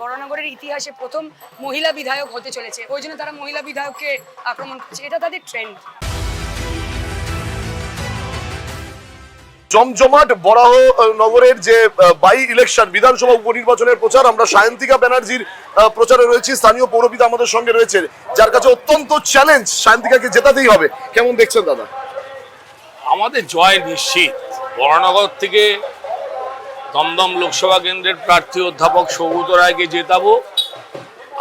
বরানগরের ইতিহাসে প্রথম মহিলা বিধায়ক হতে চলেছে, ওই জন্য তারা মহিলা বিধায়ককে আক্রমণ করছে, এটা তাদের ট্রেন্ড। জমজমাট বরাহনগরের যে বাই ইলেকশন বিধানসভা উপনির্বাচনের প্রচার, আমরা সায়ন্তিকা ব্যানার্জির প্রচারে রয়েছি। স্থানীয় পৌরপিতা আমাদের সঙ্গে রয়েছে, যার কাছে অত্যন্ত চ্যালেঞ্জ, সায়ন্তিকাকে জেতাতেই হবে। কেমন দেখছেন দাদা? আমাদের জয় নিশ্চিত। বরানগর থেকে দমদম লোকসভা কেন্দ্রের প্রার্থী অধ্যাপক সৌগত রায়কে জেতাবো,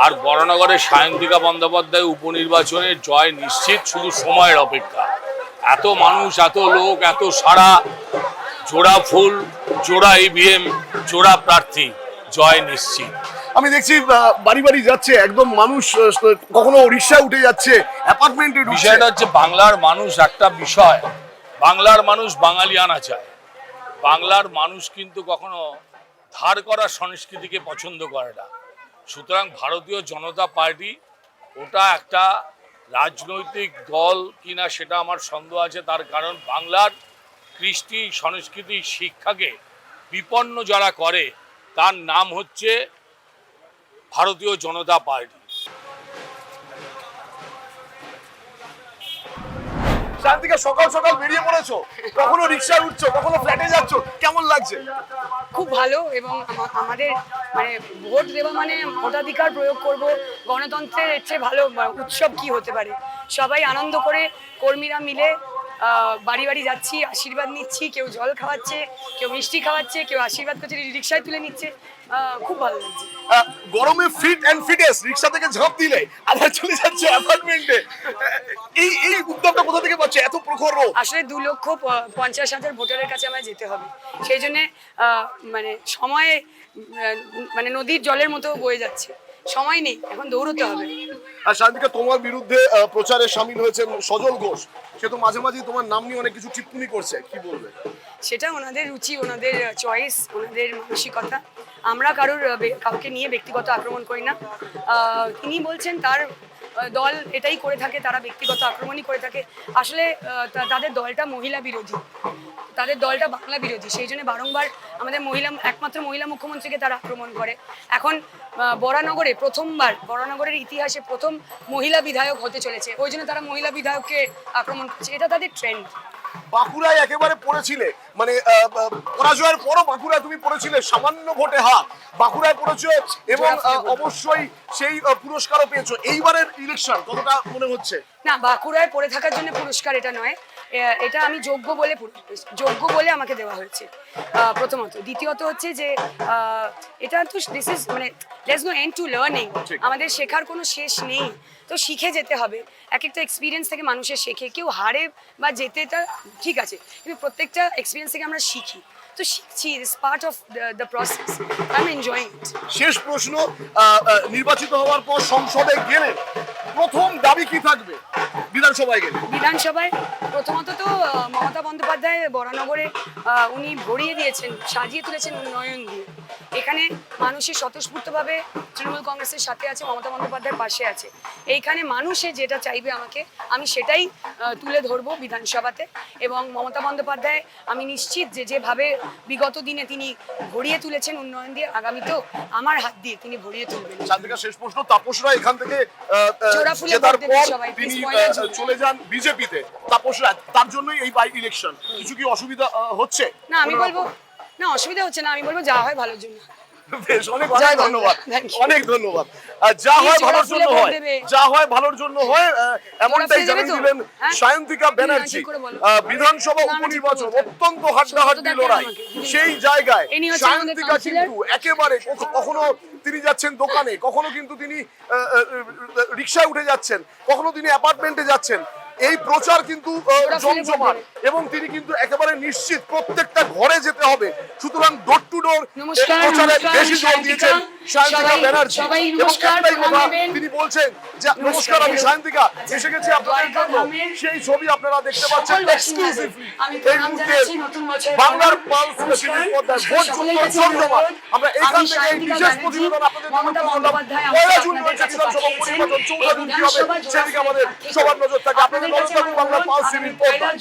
আর বরানগরের সায়ন্তিকা বন্দ্যোপাধ্যায় উপনির্বাচনের জয় নিশ্চিত, শুধু সময়ের অপেক্ষা। এত মানুষ, এত লোক, এত সারা, জোড়া ফুল, জোড়া ইভিএম, জোড়া প্রার্থী, জয় নিশ্চিত। আমি দেখছি বাড়ি বাড়ি যাচ্ছে, একদম মানুষ কখনো রিক্সায় উঠে যাচ্ছে, অ্যাপার্টমেন্টে। বিষয়টা হচ্ছে বাংলার মানুষ একটা বিষয়, বাংলার মানুষ বাঙালিয়ানা চায়। বাংলার মানুষ কিন্তু কখনো ধার করা সংস্কৃতিকে পছন্দ করে না। সুতরাং ভারতীয় জনতা পার্টি ওটা একটা রাজনৈতিক দল কিনা সেটা আমার সন্দেহ আছে। তার কারণ বাংলার কৃষ্টি সংস্কৃতি শিক্ষাকে বিপন্ন যারা করে তার নাম হচ্ছে ভারতীয় জনতা পার্টি। সায়ন্তিকা, সকাল সকাল বেরিয়ে পড়েছো, কখনো রিক্সায় উঠছো, কখনো ফ্ল্যাটে যাচ্ছো, কেমন লাগছে? খুব ভালো, এবং আমাদের মানে ভোট দেওয়া মানে ভোটাধিকার প্রয়োগ করব। গণতন্ত্রের এর চেয়ে ভালো উৎসব কি হতে পারে? সবাই আনন্দ করে কর্মীরা মিলে বাড়ি বাড়ি যাচ্ছি, আশীর্বাদ নিচ্ছি। কেউ জল খাওয়াচ্ছে, কেউ মিষ্টি খাওয়াচ্ছে, কেউ আশীর্বাদ করছে, রিক্সায় তুলে নিচ্ছে। খুব ভালো লাগছে। গরমে ফিট অ্যান্ড ফিটেস্ট, রিক্সা থেকে ঝাঁপ দিলে আবার চলে যাচ্ছে অ্যাপার্টমেন্টে। এই উদ্যোগটা কোথা থেকে পাচ্ছে এত প্রখর রোদ? আসলে 2,50,000 ভোটারের কাছে আমায় যেতে হবে, সেই জন্যে মানে সময়ে মানে নদীর জলের মতো বয়ে যাচ্ছে, সময় নেই, এখন দৌড়তে হবে। আর সায়ন্তিকা, তোমার বিরুদ্ধে প্রচারে সামিল হয়েছেন সজল ঘোষ, সে তো মাঝে মাঝে তোমার নাম নিয়ে অনেক কিছু টিপ্পনি করছে, কি বলবে? সেটা ওনাদের রুচি, ওনাদের চয়েস, ওনাদের মানসিকতা। আমরা কাউকে নিয়ে ব্যক্তিগত আক্রমণ করি না। তিনি বলছেন তার দল এটাই করে থাকে, তারা ব্যক্তিগত আক্রমণই করে থাকে। আসলে তাদের দলটা মহিলা বিরোধী, তাদের দলটা বাংলা বিরোধী, সেই জন্য বারংবার আমাদের একমাত্র মহিলা মুখ্যমন্ত্রীকে তারা আক্রমণ করে। এখন বরানগরের ইতিহাসে প্রথম মহিলা বিধায়ক হতে চলেছে, ওই জন্য তারা মহিলা বিধায়ককে আক্রমণ করছে, এটা তাদের ট্রেন্ড। বাঁকুড়ায় একেবারে পড়েছিলে, মানে পরাজয়ের পরও বাঁকুড়ায় তুমি পড়েছিলে, সামান্য ভোটে হার বাঁকুড়ায় পড়েছো, এবং অবশ্যই সেই পুরস্কারও পেয়েছো। এইবারের ইলেকশন কতটা মনে হচ্ছে? না, বাঁকুড়ায় পড়ে থাকার জন্য পুরস্কার এটা নয়, এটা আমি যোগ্য বলে আমাকে দেওয়া হয়েছে, প্রথমত। দ্বিতীয়ত হচ্ছে যে এটা তো দিস ইজ মানে there is no end to learning. আমাদের শেখার কোনো শেষ নেই, তো শিখে যেতে হবে। এক একটা এক্সপিরিয়েন্স থেকে মানুষের শেখে, কেউ হারে বা জেতেটা ঠিক আছে, কিন্তু প্রত্যেকটা এক্সপিরিয়েন্স থেকে আমরা শিখি, তো শিখছি। It's part of the process, I am enjoying it. শেষ প্রশ্ন, নির্বাচিত হওয়ার পর সংসদে গেলে প্রথম দাবি কি থাকবে? বিধানসভায় গেলে বিধানসভায় প্রথমত তো মমতা বন্দ্যোপাধ্যায় বরানগরে উনি ভরিয়ে দিয়েছেন, সাজিয়ে তুলেছেন উন্নয়ন দিয়ে। এখানে মানুষের স্বতঃস্ফূর্তভাবে তৃণমূল কংগ্রেসের সাথে আছে, মমতা বন্দ্যোপাধ্যায়ের পাশে আছে। এইখানে মানুষে যেটা চাইবে আমাকে, আমি সেটাই তুলে ধরবো বিধানসভাতে। এবং মমতা বন্দ্যোপাধ্যায়, আমি নিশ্চিত যেভাবে বিগত দিনে তিনি ভরিয়ে তুলেছেন উন্নয়ন দিয়ে, আগামীতেও আমার হাত দিয়ে তিনি ভরিয়ে তুলবেন। সায়ন্তিকা, শেষ প্রশ্ন, তাপসরা এখান থেকে জেতার পর তিনি চলে যান বিজেপিতে, তাপসরা, তার জন্যই এই বাই ইলেকশন। কিছু কি অসুবিধা হচ্ছে? না, আমি বলবো না, অসুবিধা হচ্ছে না, আমি বলবো যা হয় ভালোর জন্য। বেশ, অনেক ধন্যবাদ, অনেক ধন্যবাদ। যা হয় ভালোর জন্য হয়, যা হয় ভালোর জন্য হয়, এমনটাই জানিয়ে দিলেন সায়ন্তিকা ব্যানার্জি। বিধানসভা উপনির্বাচন অত্যন্ত হাড্ডাহাড্ডি লড়াই, সেই জায়গায় সায়ন্তিকা কিন্তু একেবারে, কখনো তিনি যাচ্ছেন দোকানে, কখনো কিন্তু তিনি রিক্সায় উঠে যাচ্ছেন, কখনো তিনি অ্যাপার্টমেন্টে যাচ্ছেন। এই প্রচার কিন্তু জমজমাট, এবং তিনি কিন্তু একেবারে নিশ্চিত প্রত্যেকটা ঘরে যেতে হবে। সুতরাং ডোর টু ডোর প্রচারে বেশি জোর দিয়েছেন সায়ন্তিকা ব্যানার্জি, এবং একটাই কথা তিনি বলছেন যে নমস্কার, আমি সায়ন্তিকা, এসে গেছি আপনাদের জন্য। সেই ছবি আপনারা দেখতে পাচ্ছেন এক্সক্লুসিভলি এই মুহূর্তে বাংলার পালস টিভির পর্দায়। ভোট জমজমাট, আমরা এখান থেকে এই বিশেষ প্রতিবেদন আপনাদের জন্য করলাম। 1 জুন রয়েছে বিধানসভা উপনির্বাচন, 14 জুন কি হবে সেদিকে আমাদের সবার নজর থাকে। আপনাদের নজর থাকুন বাংলার পালস টিভির পর্দায়।